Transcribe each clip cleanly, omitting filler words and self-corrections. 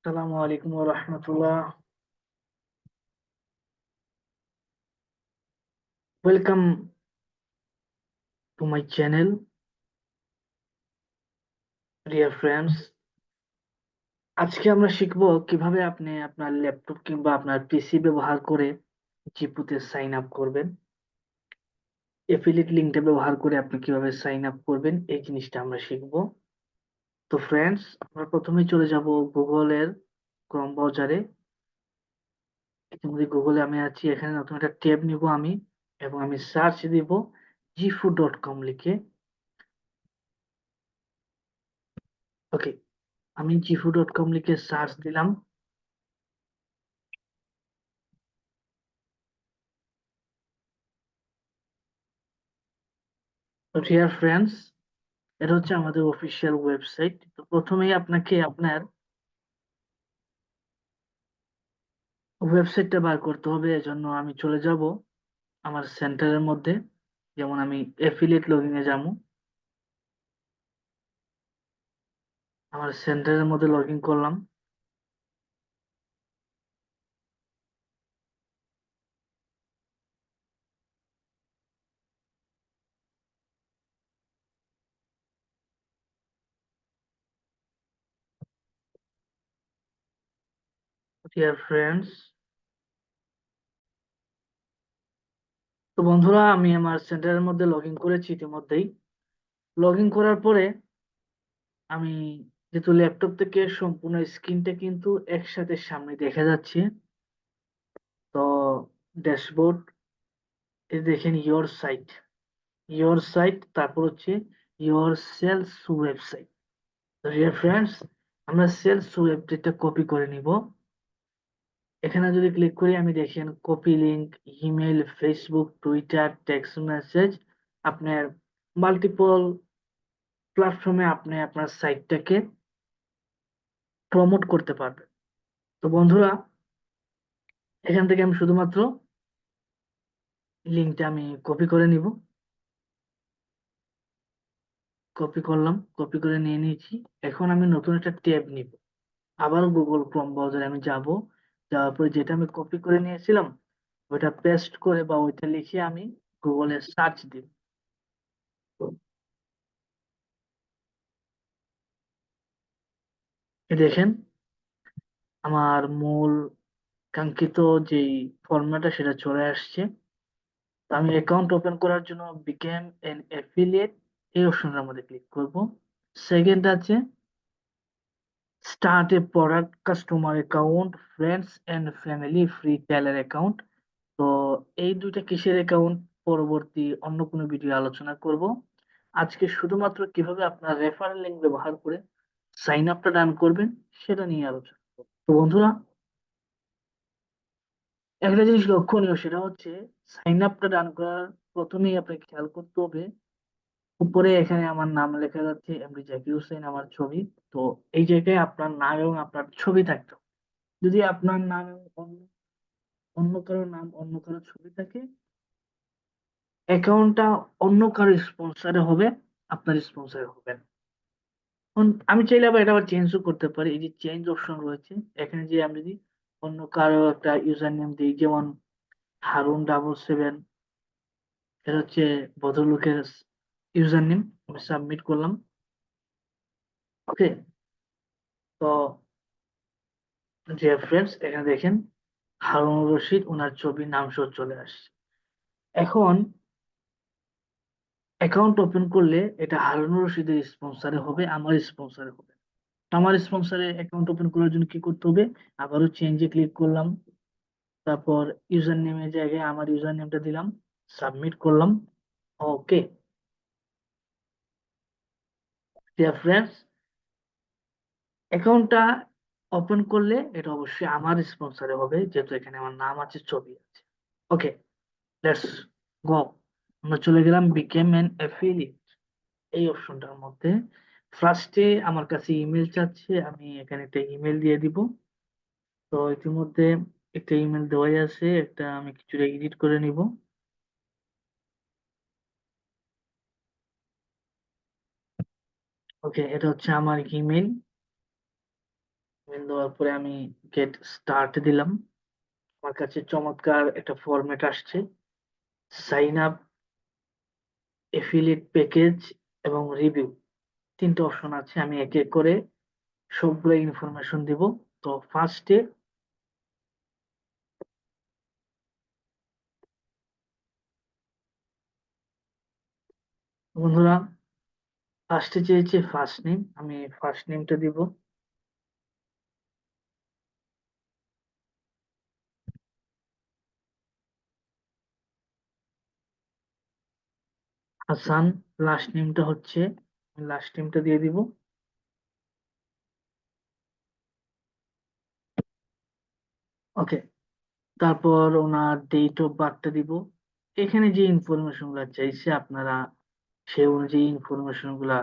আসসালামু আলাইকুম ওয়া রাহমাতুল্লাহ। Welcome to my channel, dear friends. আজকে আমরা শিখব কিভাবে আপনি আপনার ল্যাপটপ কিংবা আপনার পিসি ব্যবহার করে জিপুতে সাইন আপ করবেন। এফিলিয়েট লিঙ্কটা ব্যবহার করে আপনি কিভাবে সাইন আপ করবেন এই জিনিসটা আমরা শিখব। তো ফ্রেন্ডস, আমরা প্রথমেই চলে যাব গুগলের ক্রোম ব্রাউজারে। ইতিমধ্যে গুগলে আমি আছি, এখানে নতুন একটা ট্যাব নিব আমি, এবং আমি সার্চ দিব জিফু.com লিখে। ওকে, আমি জিফু.com লিখে সার্চ দিলাম। তো ডিয়ার ফ্রেন্ডস, এটা হচ্ছে আমাদের অফিসিয়াল ওয়েবসাইট। তো প্রথমেই আপনাকে আপনার ওয়েবসাইটটা বার করতে হবে। এজন্য আমি চলে যাব আমার সেন্টারের মধ্যে। যেমন আমি এফিলিয়েট লগইনে যাবো, আমার সেন্টারের মধ্যে লগ ইন করলাম। ডিয়ার ফ্রেন্ডস, তো বন্ধুরা, আমি আমার সেন্টারের মধ্যে লগ ইন করেছি ইতিমধ্যেই। লগ ইন করার পরে আমি, যেহেতু ল্যাপটপ থেকে সম্পূর্ণ স্ক্রিনটা কিন্তু একসাথে সামনে দেখা যাচ্ছে, তো ড্যাশবোর্ড, এই দেখেন ইয়োর সাইট, তারপর হচ্ছে your sales website. Dear friends, আমরা সেলস ওয়েবসাইটটা কপি করে নিব। এখানে যদি ক্লিক করি, আমি দেখেন copy link, email, Facebook, Twitter, text message, আপনার মাল্টিপল প্ল্যাটফর্মে আপনি আপনার সাইটটাকে প্রমোট করতে পারবেন। তো বন্ধুরা, এখান থেকে আমি শুধুমাত্র লিংকটা আমি কপি করে নিব। কপি করলাম, কপি করে নিয়ে নিয়েছি। এখন আমি নতুন একটা ট্যাব নিব। আবার গুগল ক্রোম ব্রাউজারে আমি যাব। যাওয়ার পরে যেটা আমি কপি করে নিয়েছিলাম ওইটা পেস্ট করে বা ওইটা লিখে আমি গুগলে সার্চ দিব। এই দেখেন আমার মূল কাঙ্ক্ষিত যেই ফর্মুলাটা সেটা চলে আসছে। তো আমি অ্যাকাউন্ট ওপেন করার জন্য বিকেম এন অ্যাফিলিয়েট এই অপশনটার মধ্যে ক্লিক করব। সেকেন্ড আছে start a product customer account, friends and family free trial account. তো এই দুইটা কিসের অ্যাকাউন্ট পরবর্তী অন্য কোনো ভিডিও আলোচনা করব। আজকে শুধুমাত্র কিভাবে আপনার রেফারেল লিংক ব্যবহার করে সাইন আপটা ডান করবেন সেটা নিয়ে আলোচনা করব। তো বন্ধুরা, একটা জিনিস লক্ষণীয়, সেটা হচ্ছে সাইন আপটা ডান করার প্রথমেই আপনাকে খেয়াল করতে হবে, উপরে এখানে আমার নাম লেখা যাচ্ছে এমডি জাকির হোসেন, আমার ছবি। তো এই জায়গায় আপনার নাম এবং আপনার ছবি থাকতে হবে। যদি আপনার নাম এবং অন্য অন্য কারো নাম, অন্য কারো ছবি থাকে, অ্যাকাউন্টটা অন্য কারো স্পন্সরে হবে, আপনার স্পন্সরে হবে না। আমি চাইলে আবার এটা আবার চেঞ্জও করতে পারি। এই যে চেঞ্জ অপশন রয়েছে, এখানে যে আমি যদি অন্য কারো একটা ইউজার নেম দিই, যেমন হারুন 77, এটা হচ্ছে ভদ্রলোকের ইউজার নেম, আমি সাবমিট করলাম। ওকে, তো যে ফ্রেন্ডস, এখানে দেখেন হারুন রশিদ, ওনার ছবি নাম সহ চলে আসছে। এখন অ্যাকাউন্ট ওপেন করলে এটা হারুন রশিদের স্পন্সরে হবে, আমার স্পন্সরে হবে। আমার স্পন্সরে অ্যাকাউন্ট ওপেন করার জন্য কি করতে হবে? আবারও চেঞ্জে ক্লিক করলাম, তারপর ইউজার নেমের জায়গায় আমার ইউজার নেমটা দিলাম, সাবমিট করলাম। ওকে ডিয়ার ফ্রেন্ডস, অ্যাকাউন্টটা ওপেন করলে এটা অবশ্যই আমার স্পন্সরে হবে, যেহেতু এখানে আমার নাম আছে, ছবি আছে। ওকে, লেটস গো। আমরা চলে গেলাম বিকেম এন অ্যাফিলিয়েট এই অপশনটার মধ্যে। ফার্স্টে আমার কাছে ইমেল চাচ্ছে, আমি এখানে একটা ইমেল দিয়ে দিব। তো ইতিমধ্যে একটা ইমেল দেওয়াই আছে, একটা আমি কিছুটা এডিট করে নিব। ওকে, এটা হচ্ছে আমার ইমেল। দেওয়ার পরে আমি গেট স্টার্ট দিলাম। আমার কাছে চমৎকার একটা ফরম্যাট আসছে, সাইন আপ, এফিলিয়েট প্যাকেজ এবং রিভিউ, তিনটে অপশন আছে। আমি এক এক করে সবগুলো ইনফরমেশন দিব। তো ফার্স্টে বন্ধুরা, ফার্স্টে চেয়েছে ফার্স্ট নেম, আমি ফার্স্ট নেমটা দিব। হাসান, লাস্ট নেমটা হচ্ছে, লাস্ট নেমটা দিয়ে দিব। ওকে, তারপর ওনার ডেট অফ বার্থটা দিব। এখানে যে ইনফরমেশন গুলা চাইছে আপনারা সেই অনুযায়ী ইনফরমেশন গুলা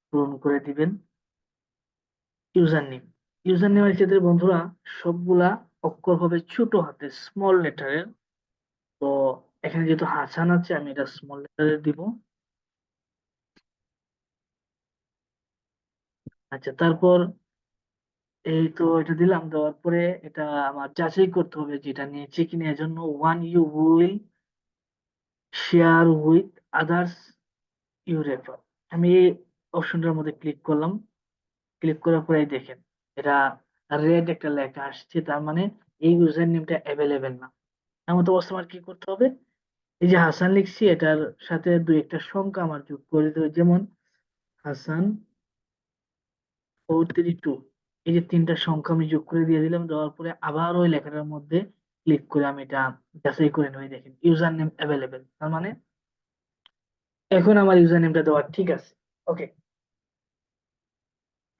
পূরণ করে দিবেন। ইউজার নেম, ইউজার নেমের ক্ষেত্রে বন্ধুরা সবগুলা অক্ষর হবে ছোট হাতে, স্মল লেটারের। তো এখানে যেহেতু হাসান আছে, আমি এটা স্মল লেটারের দিব। আচ্ছা, তারপর এই তো এটা দিলাম। দেওয়ার পরে এটা আমার যাচাই করতে হবে যেটা নিয়েছে কিনা। এর জন্য one you will share with others you refer, আমি এই অপশনটার মধ্যে ক্লিক করলাম। ক্লিক করার পরে এই দেখেন এটা রেড একটা লেখা আসছে, তার মানে এই ইউজার নেমটা অ্যাভেলেবেল না। এমন তো অবস্থা আমার কি করতে হবে? এই যে হাসান লিখছি, এটার সাথে দুই একটা সংখ্যা আমার যোগ করে দিতে হবে। যেমন হাসান 432, এই যে তিনটা সংখ্যা আমি যোগ করে দিয়ে দিলাম। দেওয়ার পরে আবার ওই লেখাটার মধ্যে ক্লিক করে আমি এটা যাচাই করে নেই। দেখেন ইউজার নেম অ্যাভেলেবেল, তার মানে এখন আমার ইউজার নেমটা দেওয়া ঠিক আছে। ওকে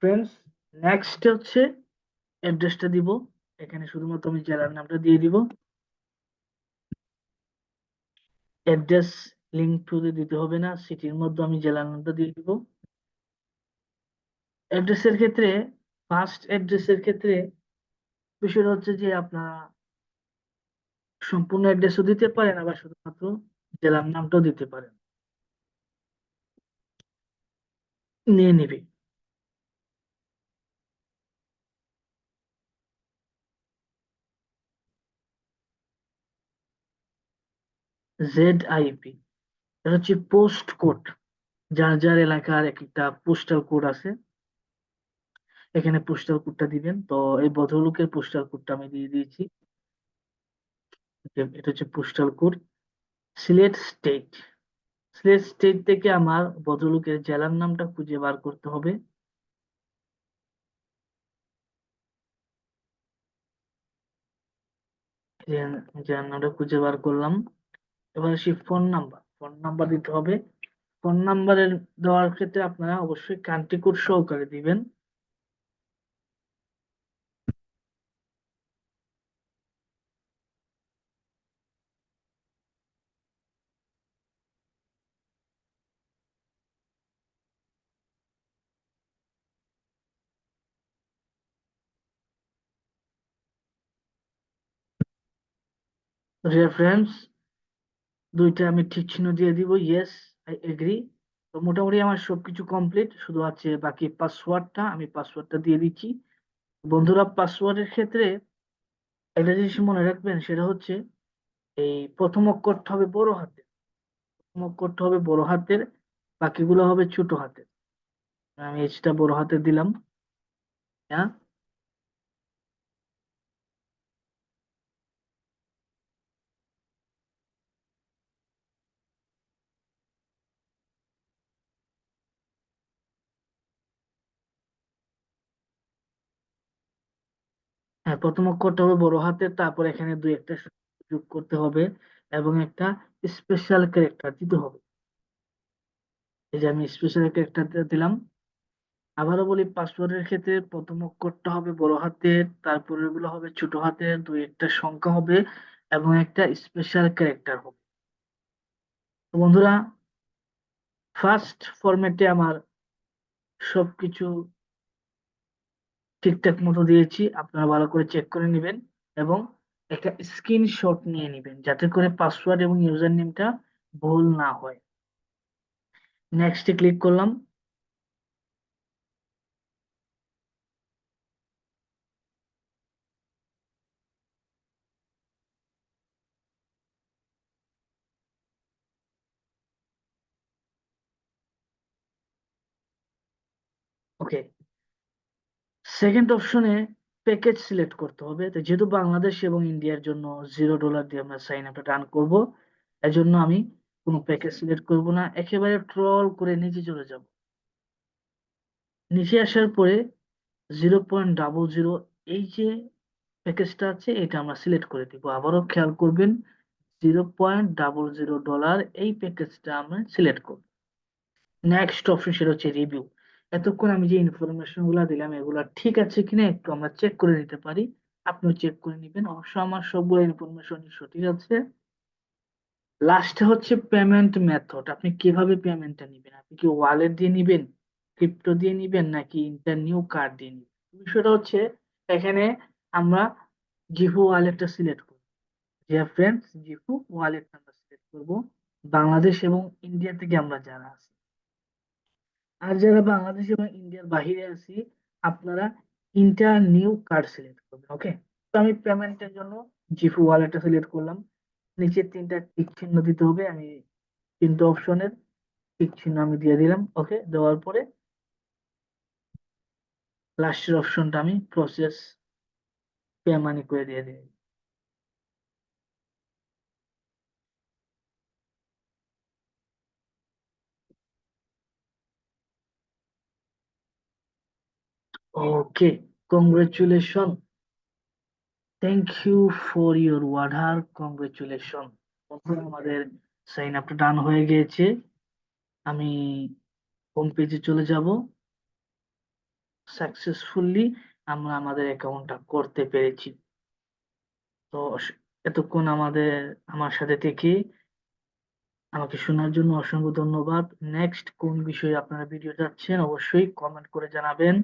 ফ্রেন্ডস, নেক্সট হচ্ছে অ্যাড্রেসটা দিব। এখানে শুধুমাত্র আমি জেলার নামটা দিয়ে দিব। অ্যাড্রেস লিঙ্ক টু দিতে হবে না, সিটির মধ্যে আমি জেলার নামটা দিয়ে দিব। অ্যাড্রেসের ক্ষেত্রে, ফার্স্ট অ্যাড্রেসের ক্ষেত্রে বিষয়টা হচ্ছে যে আপনারা সম্পূর্ণ অ্যাড্রেসও দিতে পারেন, আবার শুধুমাত্র জেলার নামটাও দিতে পারেন, নিয়ে নিবে। ZIP, এটা হচ্ছে পোস্ট কোড, যার যার এলাকার এক একটা পোস্টাল কোড আছে। এখানে পোস্টাল কোডটা দিবেন। তো এই ভদ্রলোকের পোস্টাল কোডটা আমি দিয়ে দিয়েছি। এটা হচ্ছে postal code. Sylhet state, Sylhet state থেকে আমার ভদ্রলোকের জেলার নামটা খুঁজে বার করতে হবে। জেলার নামটা খুঁজে বার করলাম। এবার আসি ফোন নাম্বার, ফোন নাম্বার দিতে হবে। ফোন নাম্বারের দেওয়ার ক্ষেত্রে আপনারা অবশ্যই কান্ট্রি কোড সহকারে দিবেন। রেফারেন্স দুইটা আমি ঠিক চিহ্ন দিয়ে দিব, ইয়েস আই এগ্রি। তো মোটামুটি আমার সবকিছু কমপ্লিট, শুধু আছে বাকি পাসওয়ার্ডটা, আমি পাসওয়ার্ডটা দিয়ে দিচ্ছি। বন্ধুরা পাসওয়ার্ডের ক্ষেত্রে একটা জিনিস মনে রাখবেন, সেটা হচ্ছে এই প্রথম অক্ষরটা হবে বড় হাতের, প্রথম অক্ষরটা হবে বড় হাতের, বাকিগুলো হবে ছোট হাতের। আমি এইচটা বড় হাতের দিলাম। হ্যাঁ, হ্যাঁ, প্রথম অক্ষরটা হবে বড় হাতের, তারপর এখানে দুই একটা যোগ করতে হবে এবং একটা স্পেশাল ক্যারেক্টার দিতে হবে। এই যে আমি স্পেশাল ক্যারেক্টার দিলাম। আবারও বলি, পাসওয়ার্ডের ক্ষেত্রে প্রথম অক্ষরটা হবে বড় হাতের, তারপরে গুলো হবে ছোট হাতের, দুই একটা সংখ্যা হবে এবং একটা স্পেশাল ক্যারেক্টার হবে। তো বন্ধুরা, ফার্স্ট ফরম্যাটে আমার সবকিছু ঠিকঠাক মতো দিয়েছি, আপনারা ভালো করে চেক করে নেবেন এবং একটা স্ক্রিনশট নিয়ে নেবেন যাতে করে পাসওয়ার্ড এবং ইউজার নেমটা ভুল না হয়। নেক্সটে ক্লিক করলাম। ওকে, সেকেন্ড অপশনে প্যাকেজ সিলেক্ট করতে হবে। তো যেহেতু বাংলাদেশ এবং ইন্ডিয়ার জন্য $0 দিয়ে আমরা সাইন আপটা রান করব, এজন্য আমি কোনো প্যাকেজ সিলেক্ট করব না, একেবারে ট্রল করে নিচে চলে যাব। নিচে আসার পরে 0.00 এই যে প্যাকেজটা আছে এটা আমরা সিলেক্ট করে দিব। আবারও খেয়াল করবেন, $0.00 এই প্যাকেজটা আমরা সিলেক্ট করব। নেক্সট অপশন সেটা হচ্ছে রিভিউ। এতক্ষণ আমি যে ইনফরমেশন গুলা দিলাম এগুলা ঠিক আছে কিনা একটু আমরা চেক করে নিতে পারি। আপনিও চেক করে নিবেন, অবশ্য আমার সবগুলো ইনফরমেশন সঠিক আছে। লাস্টে হচ্ছে পেমেন্ট মেথড, আপনি কিভাবে পেমেন্টটা নিবেন, আপনি কি ওয়ালেট দিয়ে নিবেন, ক্রিপ্টো দিয়ে নিবেন, নাকি ইন্টারনিউ কার্ড দিয়ে নিবেন। বিষয়টা হচ্ছে এখানে আমরা জিহু ওয়ালেটটা সিলেক্ট করব। ডিয়ার ফ্রেন্ডস, জিহু ওয়ালেটটা আমরা সিলেক্ট করব, বাংলাদেশ এবং ইন্ডিয়া থেকে আমরা যারা আছি। আর যারা বাংলাদেশ এবং ইন্ডিয়ার বাহিরে আছি, আপনারা ইন্টার নিউ কার্ড সিলেক্ট করবেন। ওকে, তো আমি পেমেন্টের জন্য জিফু ওয়ালেটটা সিলেক্ট করলাম। নিচে তিনটা টিক চিহ্ন দিতে হবে, আমি তিনটা অপশনের টিক চিহ্ন আমি দিয়ে দিলাম। ওকে, দেওয়ার পরে লাস্টের অপশনটা আমি প্রসেস পে মানি করে দিয়ে দিই। Okay, congratulation, thank you for your order, congratulation. আমাদের সাইন আপটা ডান হয়ে গিয়েছে। আমি হোম পেজে চলে যাব। সাকসেসফুলি আমরা আমাদের অ্যাকাউন্টটা করতে পেরেছি। তো এতক্ষণ আমার সাথে থেকে আমাকে শোনার জন্য অসংখ্য ধন্যবাদ। নেক্সট কোন বিষয়ে আপনারা ভিডিও চাচ্ছেন অবশ্যই কমেন্ট করে জানাবেন।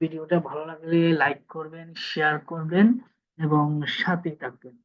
ভিডিওটা ভালো লাগলে লাইক করবেন, শেয়ার করবেন এবং সাথেই থাকবেন।